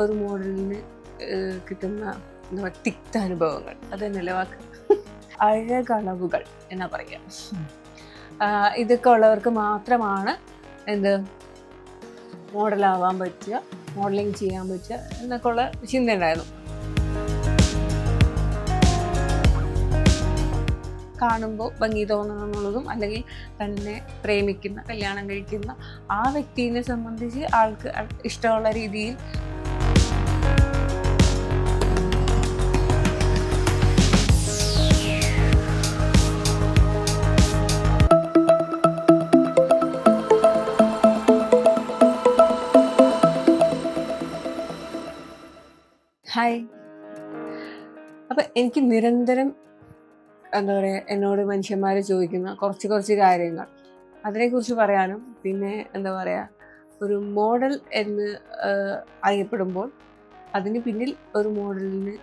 ഒരു മോഡലിന് കിട്ടുന്ന എന്താ പറയുക തിക്താനുഭവങ്ങൾ, അത് തന്നെയല്ലേ വാക്ക്, അഴകളവുകൾ എന്നാ പറയുക. ഇതൊക്കെ ഉള്ളവർക്ക് മാത്രമാണ് എന്ത് മോഡലാവാൻ പറ്റുക, മോഡലിങ് ചെയ്യാൻ പറ്റുക എന്നൊക്കെ ഉള്ള ചിന്ത ഉണ്ടായിരുന്നു. കാണുമ്പോൾ ഭംഗി തോന്നണം എന്നുള്ളതും, അല്ലെങ്കിൽ തന്നെ പ്രേമിക്കുന്ന കല്യാണം കഴിക്കുന്ന ആ വ്യക്തിയെ സംബന്ധിച്ച് ആൾക്ക് ഇഷ്ടമുള്ള രീതിയിൽ ഹായ്. അപ്പം എനിക്ക് നിരന്തരം എന്താ പറയുക, എന്നോട് മനുഷ്യന്മാർ ചോദിക്കുന്ന കുറച്ച് കാര്യങ്ങൾ, അതിനെക്കുറിച്ച് പറയാനും, പിന്നെ എന്താ പറയുക, ഒരു മോഡൽ എന്ന് അറിയപ്പെടുമ്പോൾ അതിന് പിന്നിൽ ഒരു മോഡലിന്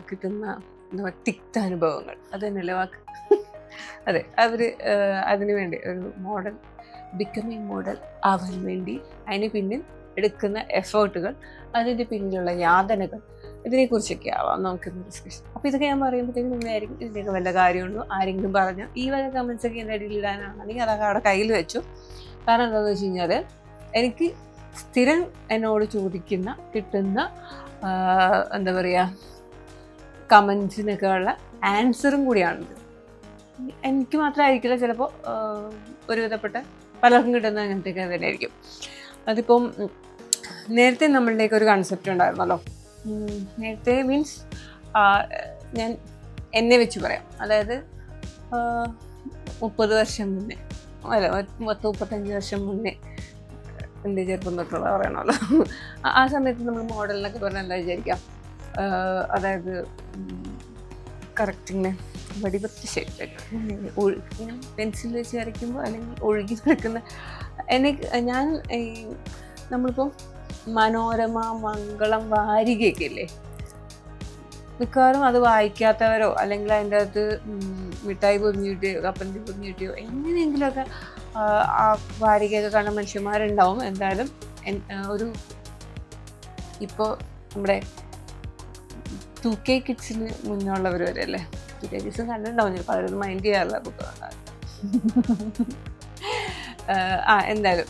കിട്ടുന്ന എന്താ പറയുക തിക്താനുഭവങ്ങൾ, അത് തന്നെയല്ലേ വാക്ക്. അതെ, അതിന് വേണ്ടി ഒരു മോഡൽ ബിക്കമിങ് മോഡൽ ആവാൻ വേണ്ടി അതിന് പിന്നിൽ എടുക്കുന്ന എഫേർട്ടുകൾ, അതിൻ്റെ പിന്നിലുള്ള യാതനകൾ, ഇതിനെക്കുറിച്ചൊക്കെ ആവാം നമുക്കിന്ന് ഡിസ്കഷൻ. അപ്പോൾ ഇതൊക്കെ ഞാൻ പറയുമ്പോഴത്തേക്കും നിങ്ങളായിരിക്കും ഇതിൻ്റെയൊക്കെ വല്ല കാര്യമുള്ളൂ, ആരെങ്കിലും പറഞ്ഞു ഈ വല്ല കമൻസൊക്കെ എൻ്റെ ഇടയിൽ ഇടാനാണെങ്കിൽ അതൊക്കെ അവിടെ കയ്യിൽ വെച്ചു. കാരണം എന്താണെന്ന് വെച്ച് കഴിഞ്ഞാൽ എനിക്ക് സ്ഥിരം എന്നോട് ചോദിക്കുന്ന കിട്ടുന്ന എന്താ പറയുക കമൻസിനൊക്കെ ഉള്ള ആൻസറും കൂടിയാണിത്. എനിക്ക് മാത്രമായിരിക്കില്ല, ചിലപ്പോൾ ഒരുവിധപ്പെട്ട പലർക്കും കിട്ടുന്ന അങ്ങനത്തെയൊക്കെ തന്നെ ആയിരിക്കും. അതിപ്പം നേരത്തെ നമ്മളുടെയൊക്കെ ഒരു കൺസെപ്റ്റ് ഉണ്ടായിരുന്നല്ലോ. നേരത്തെ മീൻസ് ഞാൻ എന്നെ വെച്ച് പറയാം, അതായത് 30 വർഷം മുന്നേ, അല്ല 30-35 വർഷം മുന്നേ, എൻ്റെ ചെറുപ്പം തൊട്ടുള്ള പറയണമല്ലോ, ആ സമയത്ത് നമ്മൾ മോഡലിനൊക്കെ പറഞ്ഞാൽ എന്താ വിചാരിക്കാം, അതായത് കറക്റ്റിങ്ങനെ വടിവത്ത് ഷേപ്പായിട്ട് ഇങ്ങനെ പെൻസിൽ വെച്ച് വരയ്ക്കുമ്പോൾ അല്ലെങ്കിൽ ഒഴുകി നിൽക്കുന്ന ഞാൻ നമ്മളിപ്പോൾ മനോരമ, മംഗളം, വാരികയൊക്കെ ഇല്ലേ, മിക്കവാറും അത് വായിക്കാത്തവരോ അല്ലെങ്കിൽ അതിൻ്റെ അകത്ത് മിഠായി പൊതിഞ്ഞ് കിട്ടിയോ കപ്പലണ്ടി പൊതിഞ്ഞ് കിട്ടിയോ എങ്ങനെയെങ്കിലുമൊക്കെ ആ വാരികയൊക്കെ കണ്ട മനുഷ്യന്മാരുണ്ടാവും. എന്തായാലും ഒരു ഇപ്പോൾ നമ്മുടെ 2K കിഡ്സിന് മുന്നുള്ളവർ വരെ അല്ലേ, 2K കിഡ്സും കണ്ടിട്ടുണ്ടാവും, ചിലപ്പോൾ അവരൊന്നും മൈൻഡ് ചെയ്യാറില്ല പുസ്തകം. എന്തായാലും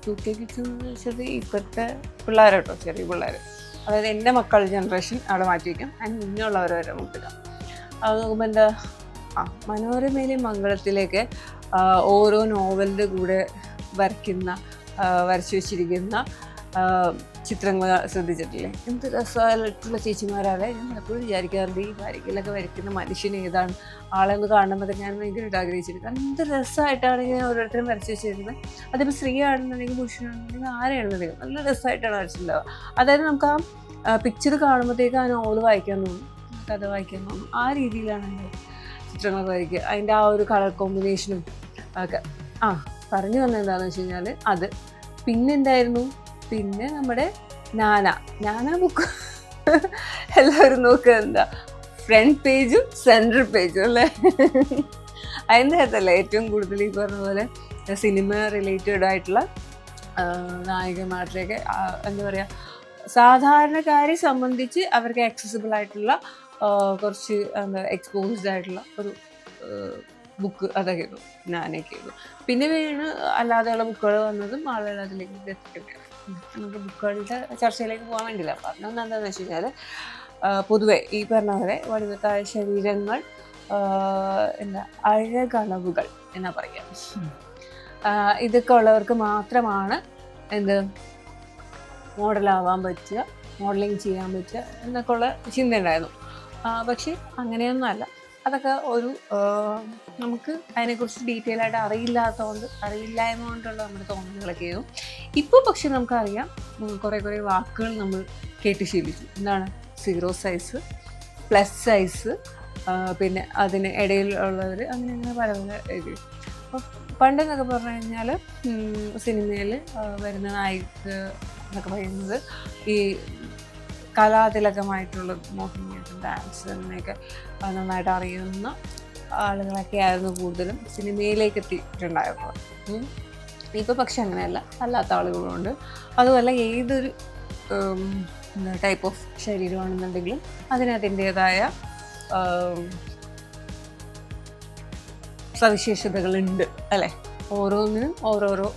2K കിഡ്സ് എന്ന് വെച്ചത് ഇപ്പോഴത്തെ പിള്ളേരോട്ടോ, ചെറിയ പിള്ളേർ, അതായത് എൻ്റെ മക്കളുടെ ജനറേഷൻ അവിടെ മാറ്റി വയ്ക്കാം, അതിന് മുന്നുള്ളവർ വരെ നോക്കുക. അത് നോക്കുമ്പോൾ എന്താ, മനോരമയിലെ മംഗളത്തിലേക്ക് ഓരോ നോവലിൻ്റെ കൂടെ വരച്ചു വെച്ചിരിക്കുന്ന ചിത്രങ്ങൾ ശ്രദ്ധിച്ചിട്ടില്ലേ? എന്ത് രസമായിട്ടുള്ള ചേച്ചിമാരാണ്. ഞാൻ എപ്പോഴും വിചാരിക്കാറുണ്ട് ഈ വാരികയിലൊക്കെ വരയ്ക്കുന്ന മനുഷ്യൻ ഏതാണ്, ആളെ ഒന്ന് കാണണമെന്നൊക്കെ ഞാൻ ഭയങ്കരമായിട്ട് ആഗ്രഹിച്ചിട്ടുണ്ട്. എന്ത് രസമായിട്ടാണ് ഇങ്ങനെ ഓരോരുത്തരും വരച്ച് വെച്ചിരിക്കുന്നത്. അതിപ്പോൾ സ്ത്രീ ആണെന്നുണ്ടെങ്കിൽ പുരുഷനാണെന്നുണ്ടെങ്കിൽ ആരെയാണെന്നുണ്ടെങ്കിൽ നല്ല രസമായിട്ടാണ് വരച്ചിട്ടുണ്ടാവുക. അതായത് നമുക്ക് ആ പിക്ചർ കാണുമ്പോഴത്തേക്ക് ആ നോവൽ വായിക്കാൻ തോന്നും, കഥ വായിക്കാൻ തോന്നും. ആ രീതിയിലാണ് എൻ്റെ ചിത്രങ്ങളൊക്കെ വരയ്ക്കുക. അതിൻ്റെ ആ ഒരു കളർ കോമ്പിനേഷനും ഒക്കെ. പറഞ്ഞു വന്നത് എന്താണെന്ന് വെച്ച് കഴിഞ്ഞാൽ അത്. പിന്നെന്തായിരുന്നു, പിന്നെ നമ്മുടെ നാന ബുക്ക് എല്ലാവരും നോക്കുക, എന്താ ഫ്രണ്ട് പേജും സെൻട്രൽ പേജും അല്ലേ. അതിൻ്റെ അകത്തല്ല ഏറ്റവും കൂടുതൽ ഈ പറഞ്ഞ പോലെ സിനിമ റിലേറ്റഡ് ആയിട്ടുള്ള നായികമാരുടെയൊക്കെ എന്താ പറയുക, സാധാരണക്കാരെ സംബന്ധിച്ച് അവർക്ക് ആക്സസിബിൾ ആയിട്ടുള്ള കുറച്ച് എന്താ എക്സ്പോസ്ഡ് ആയിട്ടുള്ള ഒരു ബുക്ക് അതൊക്കെ ആയിരുന്നു, ഞാനൊക്കെ ആയിരുന്നു. പിന്നെ അല്ലാതെയുള്ള ബുക്കുകൾ വന്നതും ആളുകൾ അതിലേക്ക് എത്തിക്കുകയാണ്. നമുക്ക് ബുക്കുകളുടെ ചർച്ചയിലേക്ക് പോകാൻ വേണ്ടിയില്ല. പറഞ്ഞത് എന്താണെന്ന് വെച്ച് കഴിഞ്ഞാൽ പൊതുവെ ഈ പറഞ്ഞ പോലെ വടിവത്തായ ശരീരങ്ങൾ എന്താ അഴകളവുകൾ എന്നാ പറയുക. ഇതൊക്കെ ഉള്ളവർക്ക് മാത്രമാണ് എന്ത് മോഡലാവാൻ പറ്റുക, മോഡലിങ് ചെയ്യാൻ പറ്റുക എന്നൊക്കെ ഉള്ള ചിന്ത ഉണ്ടായിരുന്നു. പക്ഷെ അങ്ങനെയൊന്നും അല്ല. അതൊക്കെ ഒരു നമുക്ക് അതിനെക്കുറിച്ച് ഡീറ്റെയിൽ ആയിട്ട് അറിയില്ലായ്മ കൊണ്ടുള്ള നമ്മുടെ തോന്നലുകളൊക്കെ ആയിരുന്നു. ഇപ്പോൾ പക്ഷെ നമുക്കറിയാം, കുറേ വാക്കുകൾ നമ്മൾ കേട്ട് ശീലിച്ചു. എന്താണ് 0 സൈസ്, പ്ലസ് സൈസ്, പിന്നെ അതിന് ഇടയിലുള്ളവർ, അങ്ങനെ പല എഴുതി. അപ്പോൾ പണ്ടെന്നൊക്കെ പറഞ്ഞു കഴിഞ്ഞാൽ സിനിമയിൽ വരുന്ന നായിക എന്നൊക്കെ പറയുന്നത് ഈ കലാതിലകമായിട്ടുള്ള മോഹിനിയാട്ടം, ഡാൻസ് അങ്ങനെയൊക്കെ നന്നായിട്ട് അറിയുന്ന ആളുകളൊക്കെ ആയിരുന്നു കൂടുതലും സിനിമയിലേക്ക് എത്തിയിട്ടുണ്ടായിരുന്നത്. ഇപ്പോൾ പക്ഷെ അങ്ങനെയല്ല, അല്ലാത്ത ആളുകളുണ്ട്. അതുമല്ല ഏതൊരു ടൈപ്പ് ഓഫ് ശരീരമാണെന്നുണ്ടെങ്കിലും അതിന് അതിൻ്റേതായ സവിശേഷതകളുണ്ട് അല്ലേ? ഓരോന്നിനും ഓരോരോ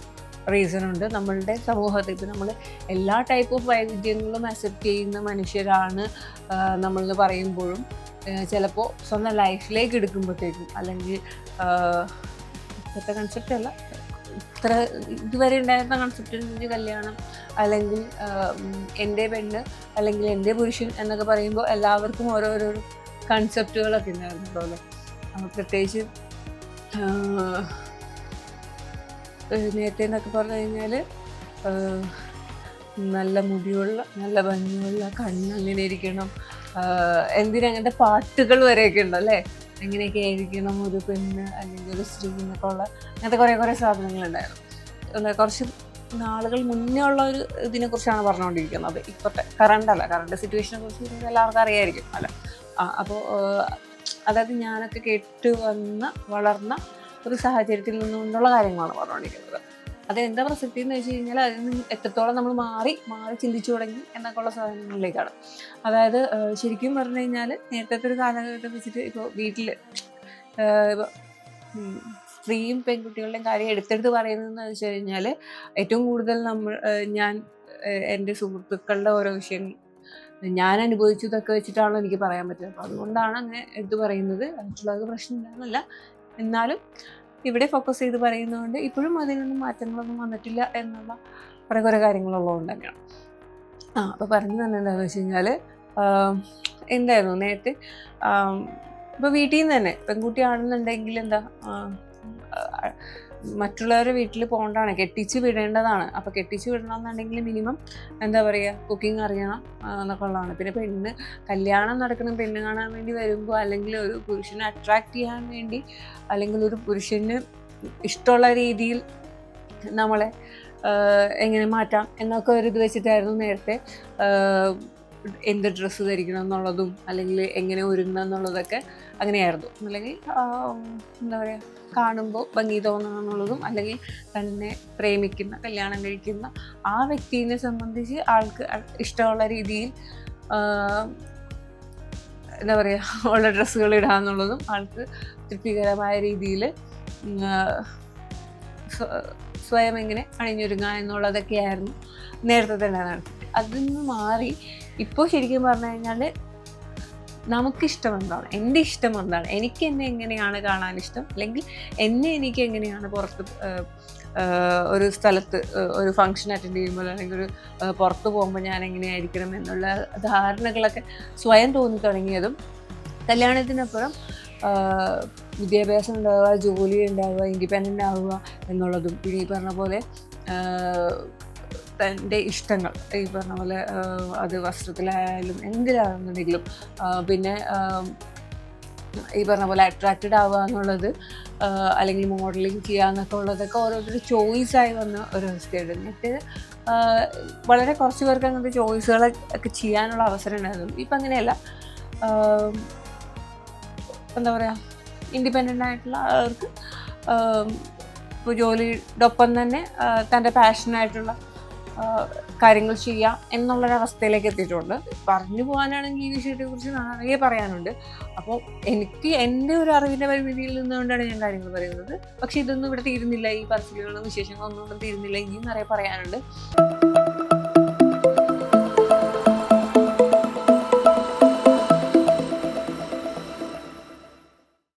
റീസൺ ഉണ്ട്. നമ്മളുടെ സമൂഹത്തിൽ ഇപ്പം നമ്മൾ എല്ലാ ടൈപ്പ് ഓഫ് വൈവിധ്യങ്ങളും അക്സെപ്റ്റ് ചെയ്യുന്ന മനുഷ്യരാണ് നമ്മളെന്ന് പറയുമ്പോഴും ചിലപ്പോൾ സ്വന്തം ലൈഫിലേക്ക് എടുക്കുമ്പോഴത്തേക്കും, അല്ലെങ്കിൽ ഇപ്പോഴത്തെ കൺസെപ്റ്റ് അല്ല, ഇത്ര ഇതുവരെ ഉണ്ടായിരുന്ന കൺസെപ്റ്റ് കല്യാണം അല്ലെങ്കിൽ എൻ്റെ പെണ്ണ് അല്ലെങ്കിൽ എൻ്റെ പുരുഷൻ എന്നൊക്കെ പറയുമ്പോൾ എല്ലാവർക്കും ഓരോരോ കൺസെപ്റ്റുകളൊക്കെ ഉണ്ടായിരുന്നല്ലോ. പ്രത്യേകിച്ച് നേരത്തെ എന്നൊക്കെ പറഞ്ഞു കഴിഞ്ഞാൽ നല്ല മുടിയുള്ള നല്ല ഭംഗിയുള്ള കണ്ണങ്ങനെ ഇരിക്കണം, എന്തിനങ്ങനത്തെ പാട്ടുകൾ വരെയൊക്കെ ഉണ്ടല്ലേ, എങ്ങനെയൊക്കെ ആയിരിക്കണം ഒരു പെണ്ണ് അല്ലെങ്കിൽ ഒരു സ്ത്രീ എന്നൊക്കെ ഉള്ള അങ്ങനത്തെ കുറേ സാധനങ്ങളുണ്ടായിരുന്നു. കുറച്ച് നാളുകൾ മുന്നേ ഉള്ള ഒരു ഇതിനെക്കുറിച്ചാണ് പറഞ്ഞുകൊണ്ടിരിക്കുന്നത്. ഇപ്പോഴത്തെ കറണ്ട് സിറ്റുവേഷനെ കുറിച്ച് എല്ലാവർക്കും അറിയായിരിക്കും അല്ല. അപ്പോൾ അതായത് ഞാനൊക്കെ കേട്ട് വളർന്ന ഒരു സാഹചര്യത്തിൽ നിന്നുകൊണ്ടുള്ള കാര്യങ്ങളാണ് പറഞ്ഞുകൊണ്ടിരിക്കുന്നത്. അതെന്താ പ്രസക്തി എന്ന് വെച്ച് കഴിഞ്ഞാൽ അതിൽ നിന്ന് എത്രത്തോളം നമ്മൾ മാറി ചിന്തിച്ചു തുടങ്ങി എന്നൊക്കെ ഉള്ള സാധനങ്ങളിലേക്കാണ്. അതായത് ശരിക്കും പറഞ്ഞു കഴിഞ്ഞാൽ നേരത്തെ ഒരു കാലഘട്ടം വെച്ചിട്ട് ഇപ്പോൾ വീട്ടിൽ സ്ത്രീയും പെൺകുട്ടികളുടെയും കാര്യം എടുത്തെടുത്ത് പറയുന്നതെന്ന് വെച്ച് കഴിഞ്ഞാൽ ഏറ്റവും കൂടുതൽ ഞാൻ എൻ്റെ സുഹൃത്തുക്കളുടെ ഓരോ വിഷയങ്ങൾ ഞാൻ അനുഭവിച്ചതൊക്കെ വെച്ചിട്ടാണല്ലോ എനിക്ക് പറയാൻ പറ്റുന്നത്. അപ്പോൾ അതുകൊണ്ടാണ് അങ്ങനെ എടുത്ത് പറയുന്നത്. മറ്റുള്ളവർക്ക് പ്രശ്നമില്ലാന്നല്ല, എന്നാലും ഇവിടെ ഫോക്കസ് ചെയ്ത് പറയുന്നതുകൊണ്ട് ഇപ്പോഴും അതിനൊന്നും മാറ്റങ്ങളൊന്നും വന്നിട്ടില്ല എന്നുള്ള കുറേ കാര്യങ്ങളുള്ളതുകൊണ്ട് തന്നെയാണ്. അപ്പോൾ പറഞ്ഞു തന്നെ എന്താണെന്ന് വെച്ച് കഴിഞ്ഞാൽ എന്തായിരുന്നു നേരത്തെ ഇപ്പോൾ വീട്ടിൽ നിന്ന് തന്നെ പെൺകുട്ടിയാണെന്നുണ്ടെങ്കിൽ എന്താ മറ്റുള്ളവരുടെ വീട്ടിൽ പോകേണ്ടതാണ്, കെട്ടിച്ച് വിടേണ്ടതാണ്. അപ്പോൾ കെട്ടിച്ച് വിടണമെന്നുണ്ടെങ്കിൽ മിനിമം എന്താ പറയുക കുക്കിംഗ് അറിയണം എന്നൊക്കെ ഉള്ളതാണ്. പിന്നെ കല്യാണം നടക്കുന്ന പെണ്ണ് കാണാൻ വേണ്ടി വരുമ്പോൾ അല്ലെങ്കിൽ ഒരു പുരുഷനെ അട്രാക്റ്റ് ചെയ്യാൻ വേണ്ടി അല്ലെങ്കിൽ ഒരു പുരുഷന് ഇഷ്ടമുള്ള രീതിയിൽ നമ്മളെ എങ്ങനെ മാറ്റാം എന്നൊക്കെ ഒരു ഇത് വെച്ചിട്ടായിരുന്നു നേരത്തെ എന്ത് ഡ്രസ്സ് ധരിക്കണം എന്നുള്ളതും അല്ലെങ്കിൽ എങ്ങനെ ഒരുങ്ങണം എന്നുള്ളതൊക്കെ അങ്ങനെയായിരുന്നു. അല്ലെങ്കിൽ എന്താ പറയുക കാണുമ്പോൾ ഭംഗി തോന്നണം എന്നുള്ളതും അല്ലെങ്കിൽ തന്നെ പ്രേമിക്കുന്ന കല്യാണം കഴിക്കുന്ന ആ വ്യക്തിയെ സംബന്ധിച്ച് ആൾക്ക് ഇഷ്ടമുള്ള രീതിയിൽ എന്താ പറയുക ഉള്ള ഡ്രസ്സുകൾ ഇടാന്നുള്ളതും ആൾക്ക് തൃപ്തികരമായ രീതിയിൽ സ്വയം എങ്ങനെ അണിഞ്ഞൊരുങ്ങുക എന്നുള്ളതൊക്കെയായിരുന്നു നേരത്തെ തന്നെ നടത്തി. അതിൽ നിന്ന് മാറി ഇപ്പോൾ ശരിക്കും പറഞ്ഞു കഴിഞ്ഞാൽ നമുക്കിഷ്ടം എന്താണ്, എൻ്റെ ഇഷ്ടം എന്താണ്, എനിക്ക് എന്നെ എങ്ങനെയാണ് കാണാനിഷ്ടം, അല്ലെങ്കിൽ എനിക്ക് എങ്ങനെയാണ് പുറത്ത് ഒരു സ്ഥലത്ത് ഒരു ഫംഗ്ഷൻ അറ്റൻഡ് ചെയ്യുമ്പോൾ അല്ലെങ്കിൽ ഒരു പുറത്ത് പോകുമ്പോൾ ഞാൻ എങ്ങനെയായിരിക്കണം എന്നുള്ള ധാരണകളൊക്കെ സ്വയം തോന്നി തുടങ്ങിയതും കല്യാണത്തിനപ്പുറം വിദ്യാഭ്യാസം ഉണ്ടാവുക, ജോലി ഉണ്ടാവുക, ഇൻഡിപെൻഡൻ്റ് ആവുക എന്നുള്ളതും പിന്നെ ഈ പറഞ്ഞ പോലെ തൻ്റെ ഇഷ്ടങ്ങൾ ഈ പറഞ്ഞ പോലെ അത് വസ്ത്രത്തിലായാലും എന്തിലാണെന്നുണ്ടെങ്കിലും പിന്നെ ഈ പറഞ്ഞ പോലെ അട്രാക്റ്റഡ് ആവുക എന്നുള്ളത് അല്ലെങ്കിൽ മോഡലിംഗ് ചെയ്യുക എന്നൊക്കെ ഉള്ളതൊക്കെ ഓരോരുത്തർ ചോയ്സായി വന്ന ഒരവസ്ഥയുണ്ട്. എന്നിട്ട് വളരെ കുറച്ച് പേർക്ക് അങ്ങനത്തെ ചോയ്സുകളൊക്കെ ചെയ്യാനുള്ള അവസരം ഉണ്ടായിരുന്നു. ഇപ്പം അങ്ങനെയല്ല, എന്താ പറയുക ഇൻഡിപെൻഡൻ്റ് ആയിട്ടുള്ള അവർക്ക് ഇപ്പോൾ ജോലിയുടെ ഒപ്പം തന്നെ തൻ്റെ പാഷനായിട്ടുള്ള കാര്യങ്ങൾ ചെയ്യാം എന്നുള്ളൊരവസ്ഥയിലേക്ക് എത്തിയിട്ടുണ്ട്. പറഞ്ഞു പോകാനാണെങ്കിൽ ഈ വിഷയത്തെക്കുറിച്ച് നിറയെ പറയാനുണ്ട്. അപ്പോൾ എനിക്ക് എൻ്റെ ഒരു അറിവിൻ്റെ പരിമിതിയിൽ നിന്നുകൊണ്ടാണ് ഞാൻ കാര്യങ്ങൾ പറയുന്നത്. പക്ഷേ ഇതൊന്നും ഇവിടെ തീരുന്നില്ല, ഈ പറച്ചിലുകളും വിശേഷങ്ങളൊന്നും തീരുന്നില്ല, ഇനിയും നിറയെ പറയാനുണ്ട്.